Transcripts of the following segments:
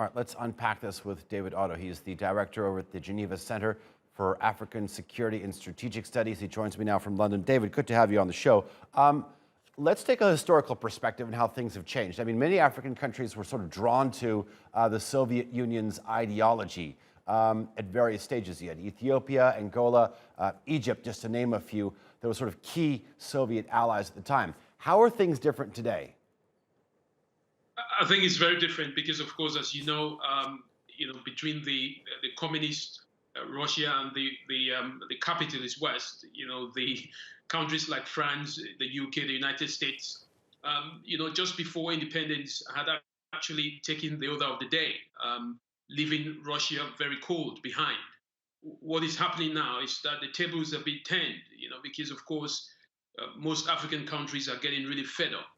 All right, let's unpack this with David Otto. He's the director over at the Geneva Centre for African Security and Strategic Studies. He joins me now from London. David, good to have you on the show. Let's take a historical perspective on how things have changed. I mean, many African countries were sort of drawn to the Soviet Union's ideology at various stages. You had Ethiopia, Angola, Egypt, just to name a few. That were sort of key Soviet allies at the time. How are things different today? I think it's very different because, of course, as you know, between the communist Russia and the capitalist West, the countries like France, the UK, the United States, just before independence had actually taken the order of the day, leaving Russia very cold behind. What is happening now is that the tables have been turned, because, of course, most African countries are getting really fed up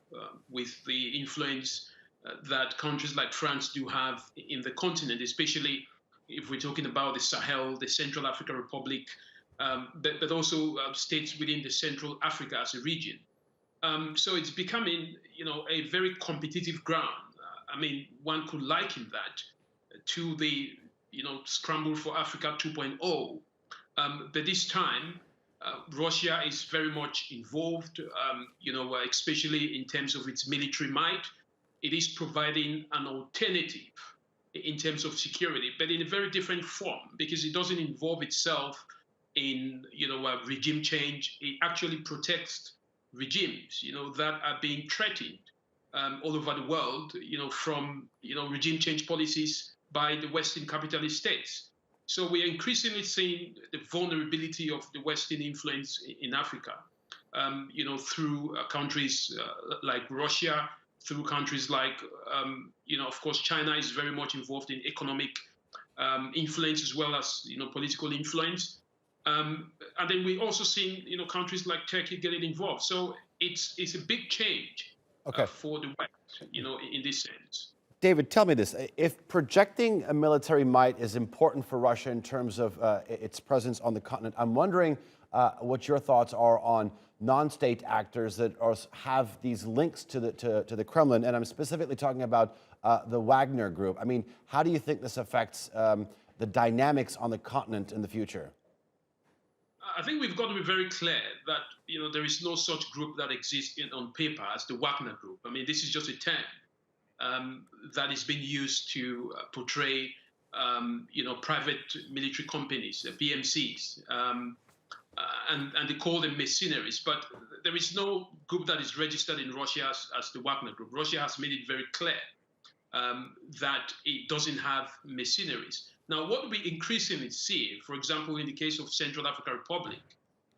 with the influence that countries like France do have in the continent, especially if we're talking about the Sahel, the Central African Republic, but also states within the Central Africa as a region. So it's becoming, a very competitive ground. I mean, one could liken that to the, Scramble for Africa 2.0. But this time, Russia is very much involved, especially in terms of its military might. It is providing an alternative in terms of security, but in a very different form, because it doesn't involve itself in, a regime change. It actually protects regimes, that are being threatened all over the world, from, regime change policies by the Western capitalist states. So we are increasingly seeing the vulnerability of the Western influence in Africa, through countries like Russia, through countries like, of course, China is very much involved in economic influence as well as, political influence. And then we also seen, countries like Turkey getting involved. So it's a big change for the West, in this sense. David, tell me this. If projecting a military might is important for Russia in terms of its presence on the continent, I'm wondering what your thoughts are on non-state actors that have these links to the Kremlin, and I'm specifically talking about the Wagner Group. I mean, how do you think this affects the dynamics on the continent in the future? I think we've got to be very clear that there is no such group that exists on paper as the Wagner Group. I mean, this is just a term that is being used to portray private military companies, PMCs. And they call them mercenaries, but there is no group that is registered in Russia as the Wagner Group. Russia has made it very clear that it doesn't have mercenaries. Now, what we increasingly see, for example, in the case of Central African Republic,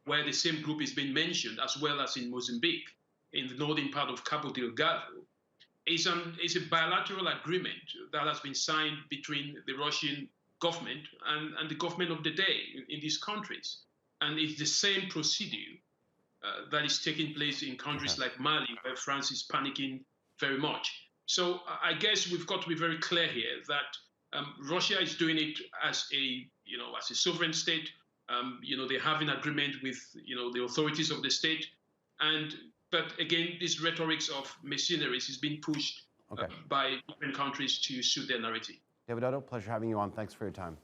where the same group is being mentioned, as well as in Mozambique, in the northern part of Cabo Delgado, is a bilateral agreement that has been signed between the Russian government and the government of the day in these countries. And it's the same procedure that is taking place in countries like Mali, where France is panicking very much. So I guess we've got to be very clear here that Russia is doing it as a sovereign state. They have an agreement with the authorities of the state, but again, this rhetorics of mercenaries is being pushed by different countries to suit their narrative. David Otto, pleasure having you on. Thanks for your time.